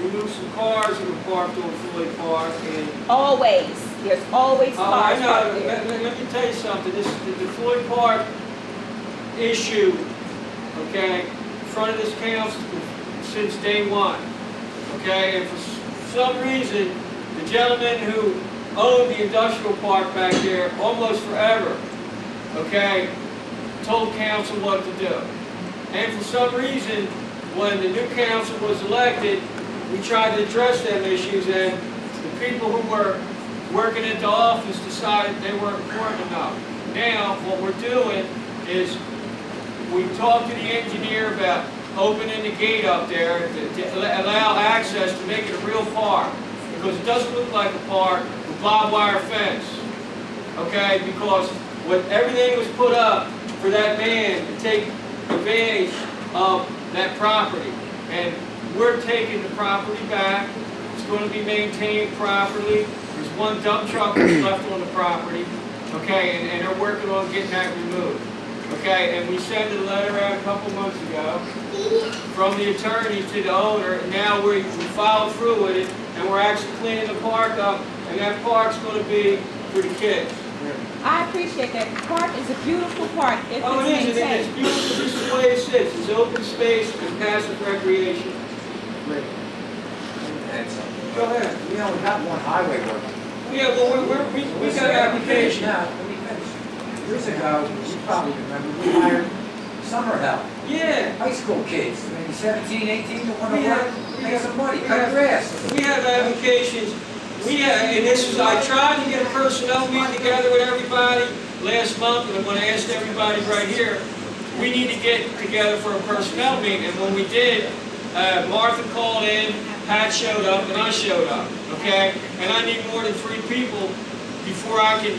remove some cars that were parked on Floyd Park, and Always. There's always I cars know. parked there. Let me tell you something. The Floyd Park issue, okay, in front of this council since day one, okay, and for some reason, the gentleman who owned the industrial park back there almost forever, okay, told council what to do. And for some reason, when the new council was elected, we tried to address them issues, and the people who were working at the office decided they weren't important enough. Now, what we're doing is we talked to the engineer about opening the gate up there to allow access to make it a real park, because it doesn't look like a park with barbed wire fence, okay, because everything was put up for that man to take advantage of that property, and we're taking the property back. It's going to be maintained properly. There's one dump truck that's left on the property, okay, and they're working on getting that removed, okay, and we sent a letter out a couple months ago from the attorney to the owner, and now we followed through with it, and we're actually cleaning the park up, and that park's going to be for the kids. I appreciate that. The park is a beautiful park if Oh, it's it is, and it's maintained. beautiful just the way it sits. It's open space and passive recreation. Great. And so, Go ahead. we only got one highway work. Yeah, well, we got an application. Now, let me finish. Years ago, you probably remember, we hired summer help. Yeah. High school kids, maybe 17, 18, that want We to have- work, we make have- some money, we cut have- grass. We have applications. And this is, I tried to get a personnel meeting together with everybody last month, and I'm going to ask everybody right here, we need to get together for a personnel meeting. And when we did, Martha called in, Pat showed up, and I showed up, okay? And I need more than 3 people before I can,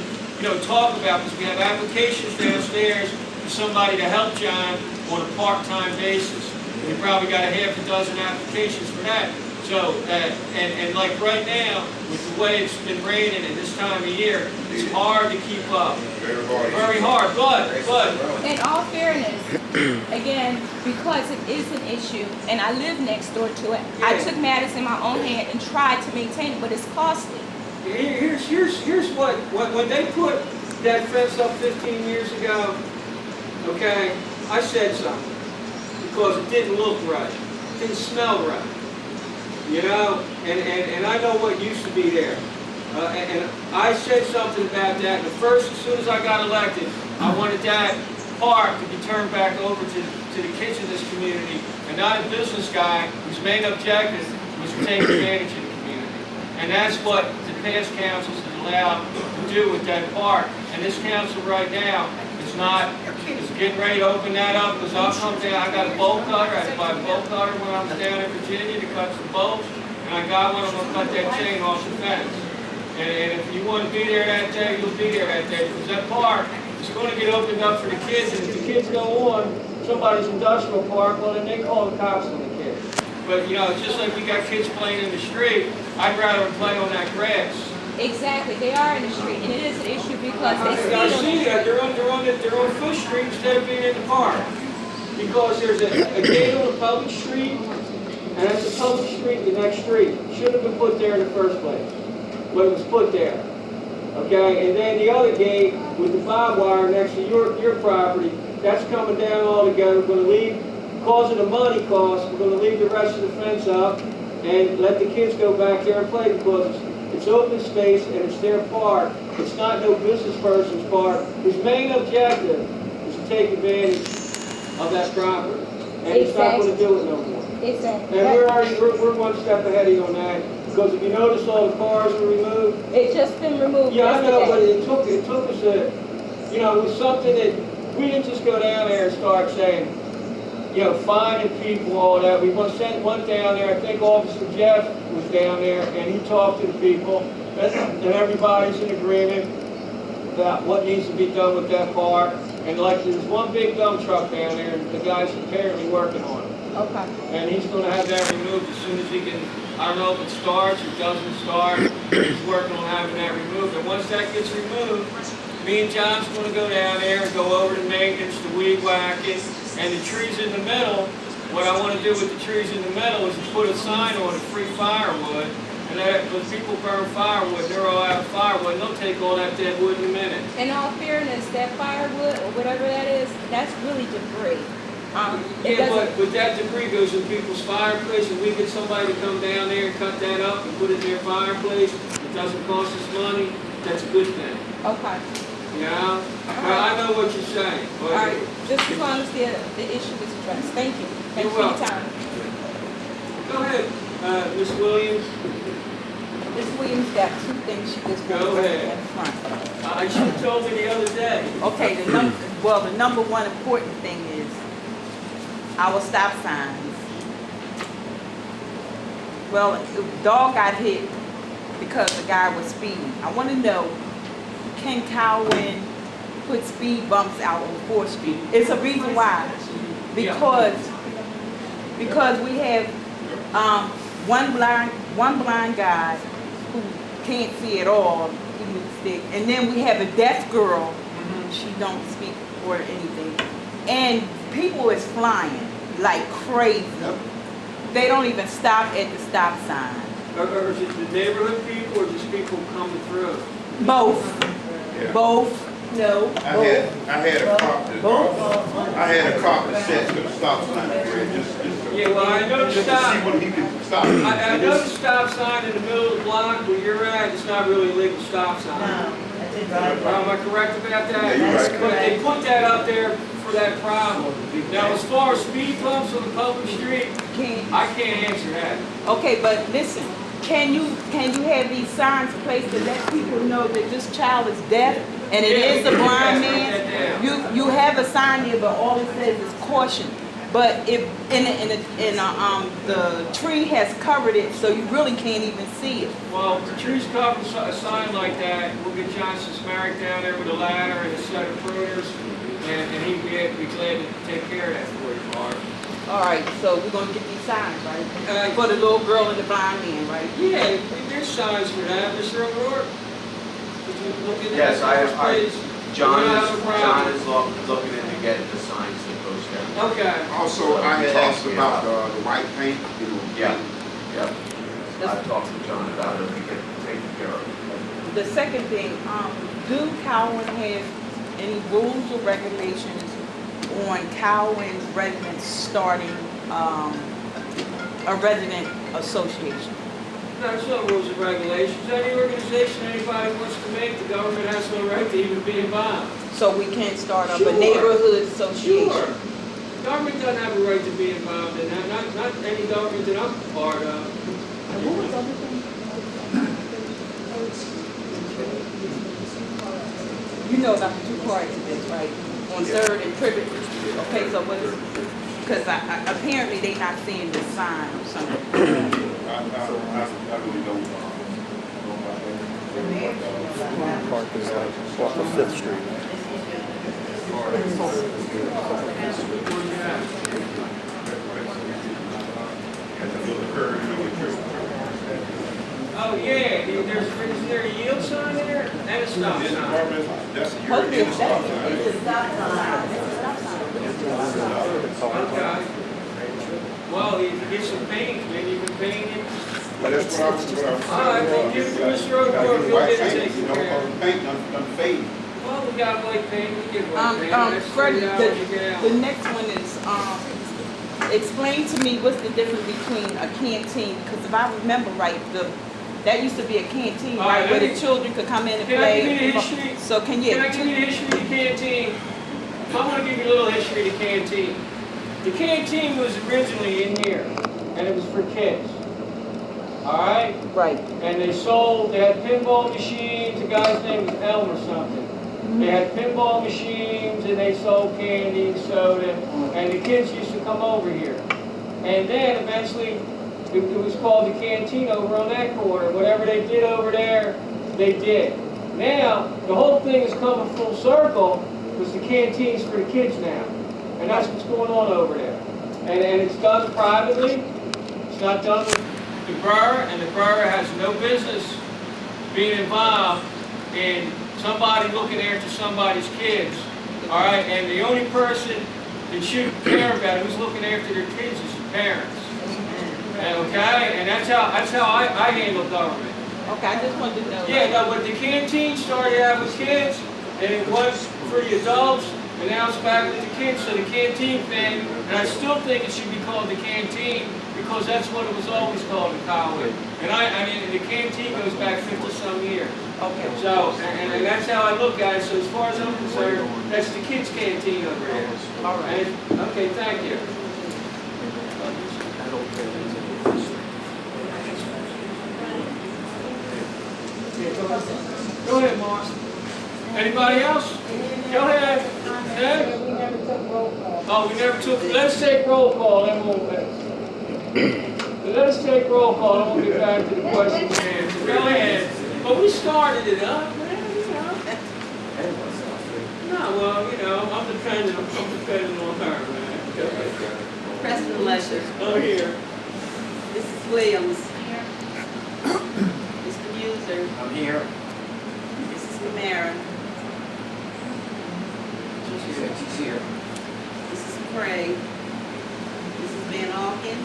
talk about this. We have applications downstairs for somebody to help John on a part-time basis. We probably got a half a dozen applications for that. So, and like right now, with the way it's been raining at this time of year, it's hard to keep up. Very hard, but. In all fairness, again, because it is an issue, and I live next door to it, I took matters in my own hand and tried to maintain it, but it's costly. Here's what, when they put that fence up 15 years ago, okay, I said something, because it didn't look right, it didn't smell right. And I know what used to be there. And I said something about that. As soon as I got elected, I wanted that park to be turned back over to the kids in this community, and not a business guy whose main objective was to take advantage of the community. And that's what the past councils have allowed to do with that park. And this council right now is getting ready to open that up, because I'll come down. I got a bolt cutter. I had to buy a bolt cutter when I was down in Virginia to cut some bolts, and I got one. I'm going to cut that chain off the fence. And if you want to be there that day, you'll be there that day, because that park is going to get opened up for the kids. And if the kids go on somebody's industrial park, well, then they call the cops on the kids. But just like we got kids playing in the street, I'd rather them play on that grass. Exactly, they are in the street, and it is an issue because they I steal. see that. They're on Fish Street instead of being in the park. Because there's a gate on a public street, and that's a public street, the next street. Should have been put there in the first place. But it was put there. Okay, and then the other gate with the barbed wire next to your property, that's coming down all together. We're going to leave, because of the money cost, we're going to leave the rest of the fence up and let the kids go back there and play, because it's open space and it's their park. It's not no business person's park. His main objective is to take advantage of that property. And he's not going to do it no more. Exactly. And we're one step ahead of you on that. Because if you notice, all the cars were removed. It's just been removed. Yeah, I know, but yesterday. it took us it was something that we didn't just go down there and start saying, finding people, all that. We sent one down there. I think Officer Jeff was down there, and he talked to the people, and everybody's in agreement about what needs to be done with that park. And there's one big dump truck down there, and the guy's apparently working on it. Okay. And he's going to have that removed as soon as he can. I don't know if it starts or doesn't start. He's working on having that removed. And once that gets removed, me and John's going to go down there and go over the maintenance, the weed whacking, and the trees in the middle. what I want to do with the trees in the middle is put a sign on it, free firewood, and that when people burn firewood, they're all out of firewood, and they'll take all that dead wood in a minute. In all fairness, that firewood or whatever that is, that's really debris. Yeah, but that debris goes in people's fireplace, and we get somebody to come down there and cut that up and put it in their fireplace. It doesn't cost us money. That's a good thing. Okay. You know? Well, I know what you're saying. But All right. Just as long as the issue is addressed. Thank you. Thank you for your time. Go ahead, Ms. Williams. Ms. Williams got two things she just Go wants to ahead. in front. She told me the other day. Okay, the number one important thing is our stop signs. Well, the dog got hit because the guy was speeding. I want to know, can Colwyn put speed bumps out on 4th Street? It's a reason why. Because we have one blind guy who can't see at all, he with a stick, and then we have a deaf girl. She don't speak or anything, and people is flying like crazy. They don't even stop at the stop sign. Or is it the neighborhood people or just people coming through? Both. Yeah. Both. No. I had a cop that said to the stop sign just Yeah, well, I know the to stop. see when he could stop. I know the stop sign in the middle of the block where you're at, it's not really a legal stop sign. Am I correct about that? Yeah, you're right. But they put that up there for that problem. Now, as far as speed bumps on the public street, I can't answer that. Okay, but listen, can you have these signs placed to let people know that this child is deaf and it is a blind man? You have a sign here, but all it says is caution. But if the tree has covered it, so you really can't even see it. Well, if the tree's covered a sign like that, we'll get Johnson Smarrick down there with a ladder and a set of pruners, and he'd be glad to take care of that for you, Mark. All right, so we're gonna get these signs, right? For the little girl and the blind man, right? Yeah, there's signs for that, Mr. O'Rourke. Could you look at Yes, that, please? John We don't have a problem. is looking into getting the signs to post down. Okay. Also, I had asked about the white paint, Yeah, I talked to John about it, we get it taken care of. The second thing, do Colwyn have any rules or regulations on Colwyn's residents starting a resident association? There's no rules and regulations. Any organization anybody wants to make, the government has no right to even be involved. So we can't start up Sure. a neighborhood association? Sure. Government doesn't have a right to be involved in that. Not any government that I'm part of. You know about the two parts of this, right? On 3rd and Privet. Okay, so what is, because apparently they not seeing the sign or something. I really don't know about that. Park is like off of 5th Street. Oh, yeah. Is there a yield sign there? And a stop This sign. department, that's a Hopefully European it's stop that. sign. It's a stop sign. It's a stop sign. Okay. Well, if you get some paint, maybe you can paint it. But that's what All right, well, give it to Mr. O'Rourke, he'll get it taken care of. The paint done faded. Well, we got white paint, we get white paint. That's Freddie, $30 you get out. the next one is, explain to me what's the difference between a canteen, because if I remember right, that used to be a canteen, All right, right, where let the me- children could come in and Can I play. give you the history? So can you? Can I give you the history of the canteen? I want to give you a little history of the canteen. The canteen was originally in here, and it was for kids. All right? Right. And they had pinball machines, the guy's name was Elm or something. They had pinball machines, and they sold candy, soda, and the kids used to come over here. And then eventually, it was called the Canteen over on that corner. Whatever they did over there, they did. Now, the whole thing is coming full circle because the canteen's for the kids now. And that's what's going on over there. And it's done privately. It's not done with the borough, and the borough has no business being involved in somebody looking after somebody's kids. All right, and the only person that should care about who's looking after their kids is the parents. Okay, and that's how I handle government. Okay, I just wanted to know. Yeah, no, but the canteen started out with kids, and it was for the adults, and now it's back with the kids. So the canteen thing, and I still think it should be called the canteen because that's what it was always called in Colwyn. And I mean, the canteen goes back 50-some years. Okay. So, and that's how I look at it. So as far as I'm concerned, that's the kids' canteen over here. All right. Okay, thank you. Go ahead, Mark. Anybody else? Go ahead. Okay? We never took roll call. Oh, we never took, let's take roll call, then we'll, let us take roll call, and we'll get back to the questions and answers. Go ahead. But we started it up, man, you know. No, well, you know, I'm dependent on her, man. Go ahead. President Lesher, Oh, here. Mrs. Williams, Mr. Muser, I'm here. Mrs. Camara, She's here. Mrs. Craig, Mrs. Van Auken,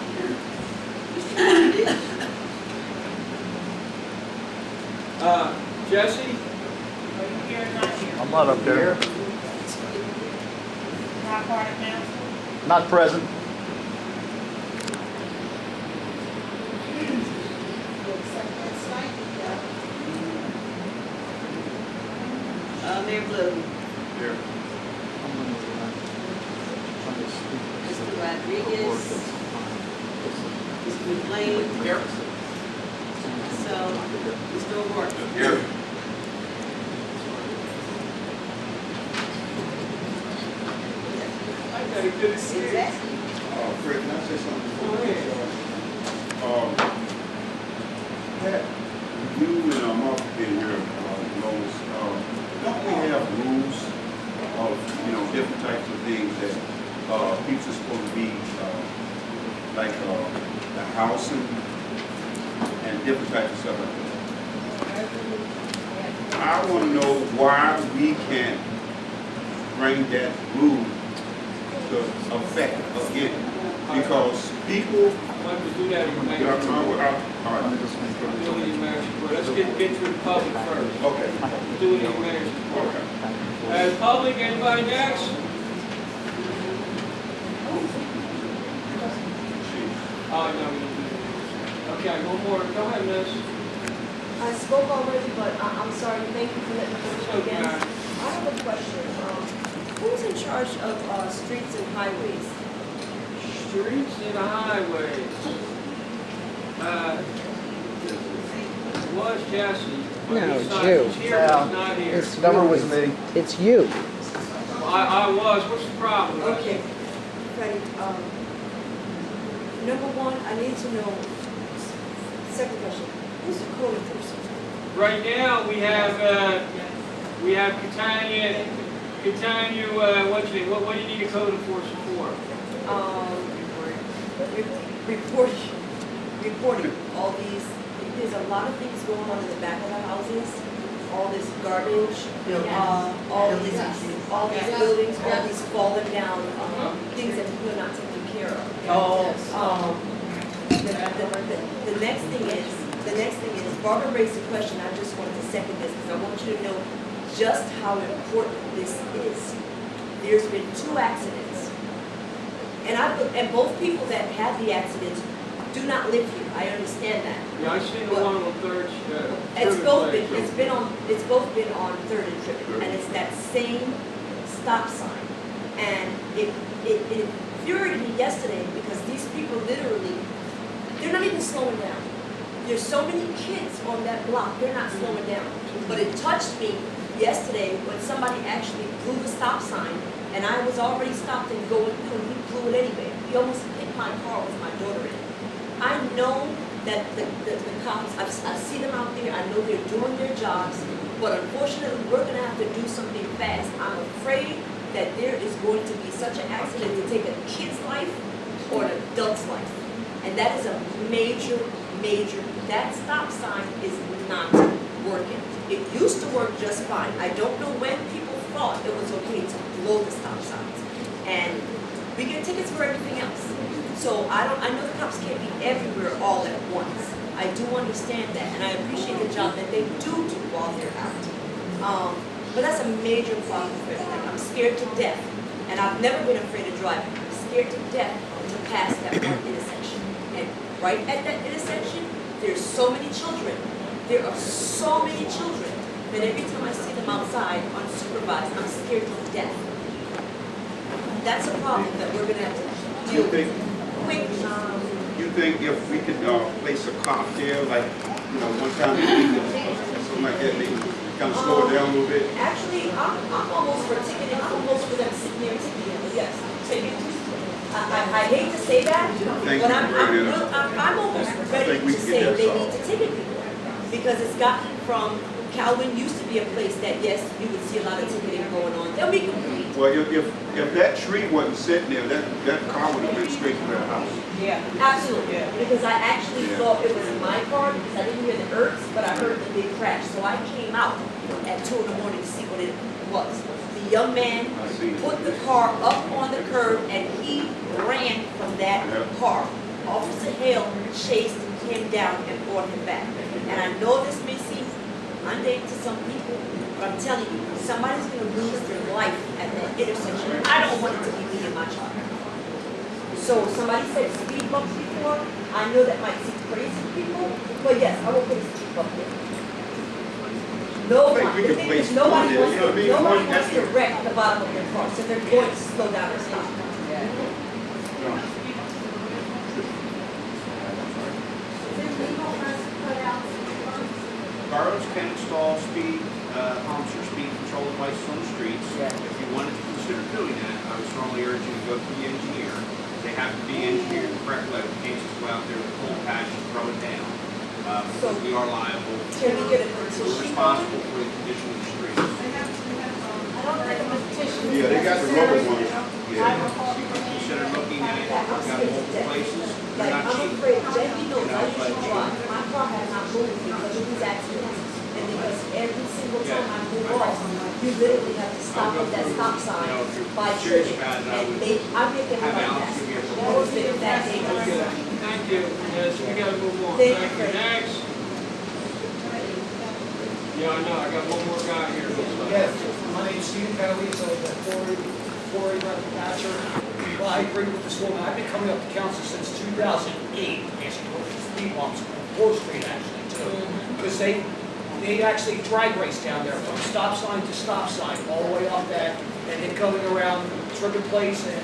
Mr. Bondage, Jesse? Are you here or not here? I'm not up there. Not part of council? Not present. Mayor Blue, Here. Mr. Rodriguez, Mr. McLean. Here. So, Mr. O'Rourke. Here. I got a good see. Exactly. Fred, can I say something before? Go ahead. Pat, you and Mark been here, Lois, don't we have rules of, you know, different types of things that, people are supposed to be, like, the housing and different types of stuff like that? I want to know why we can't bring that rule to effect again, because people. Why don't we do that in the Yeah, mayor's report? all right. Do it in the mayor's report. Let's get through the public first. Okay. Do it in the mayor's report. Okay. Public, anybody next? Oh, no, we didn't do that. Okay, one more. Go ahead, miss. I spoke already, but I'm sorry. Thank you for letting me go Okay. again. I have a question. Who's in charge of streets and highways? Streets and highways. It was Jesse. but No, he's it's not- you. He's here, but he's not here. It's Number was me. It's you. I was. What's the problem? Okay. Freddie, number one, I need to know, second question, who's the code enforcer? Right now, we have Catania, what do you need a code enforcer for? Reporting all these, there's a lot of things going on in the back of the houses, all this garbage, all these buildings, all these falling down, things that people are not taking care of. The next thing is, Barbara raised a question, I just wanted to second this, because I want you to know just how important this is. There's been 2 accidents, and both people that had the accidents do not live here, I understand that. Yeah, I seen the one on Third. It's both been on 3rd and Trivet, and it's that same stop sign. And it infuriated me yesterday because these people literally, they're not even slowing down. There's so many kids on that block, they're not slowing down. But it touched me yesterday when somebody actually blew the stop sign, and I was already stopped and going through, and he blew it anyway. He almost hit my car with my daughter in it. I know that the cops, I see them out there, I know they're doing their jobs, but unfortunately, we're gonna have to do something fast. I'm afraid that there is going to be such an accident to take a kid's life or an adult's life. And that is a major, that stop sign is not working. It used to work just fine. I don't know when people thought it was okay to blow the stop signs. And We get tickets for everything else. So I know the cops can't be everywhere all at once. I do understand that, and I appreciate the job that they do while they're out. But that's a major problem for me. I'm scared to death, and I've never been afraid of driving. I'm scared to death to pass that one intersection. And right at that intersection, there's so many children. There are so many children that every time I see them outside unsupervised, I'm scared to death. That's a problem that we're gonna have to deal with quickly. You think if we could place a cop there, like, you know, one time a week or something like that, maybe kind of slow it down a little bit? Actually, I'm almost for ticketing. I'm almost for them sitting there ticketing. But yes, ticket. I hate to say that, but I'm almost ready to say they need to ticket people because it's gotten from Colwyn used to be a place that yes, you would see a lot of ticketing going on. They'll be complete. Well, if that tree wasn't sitting there, that car would have been straight to their house. Yeah. Absolutely. Yeah. Because I actually thought it was my car because I didn't hear the erks, but I heard the big crash. So I came out at 2 in the morning to see what it was. The young man put the car up on the curb and he ran from that car. Officer Hale chased him down and brought him back. And I know this may seem mundane to some people, but I'm telling you, somebody's going to lose their life at that intersection. I don't want it to be me and my child. So somebody said speed bumps before. I know that might seem crazy to people, but yes, I will put a speed bump there. No one, the thing is nobody wants to wreck the bottom of their car, so they're going to slow down and stop. Boroughs can install speed humps or speed control devices on the streets. If you wanted to consider doing that, I would strongly urge you to go through the engineer. They have to be engineered the correct way. We can't just go out there with a full patch and throw it down. Because we are liable. Can we get a We're petition? responsible for the condition of the streets. I don't think a petition. Yeah, they got the rubber ones. Yeah. Consider looking at it. We've got multiple places. They're Like, not I'm cheap. afraid, Jackie knows I used to drive. My car has not moved because of these accidents. And because every single time I move off, you literally have to stop at that stop sign by serious church. about it, I And would I make everybody have Alex pass. give you a That was been that Okay, dangerous. thank you. Yes, we gotta move on. Thank Thank you. you. Next. Yeah, I know, I got one more guy here. Yes, my name's Stephen Cannavese, I'm a quarry manufacturer. Well, I agree with this woman, I've been coming up to council since 2008, asking for speed bumps on 4th Street actually too. Because they actually drag race down there from stop sign to stop sign, all the way up that, and then coming around Trippin Place and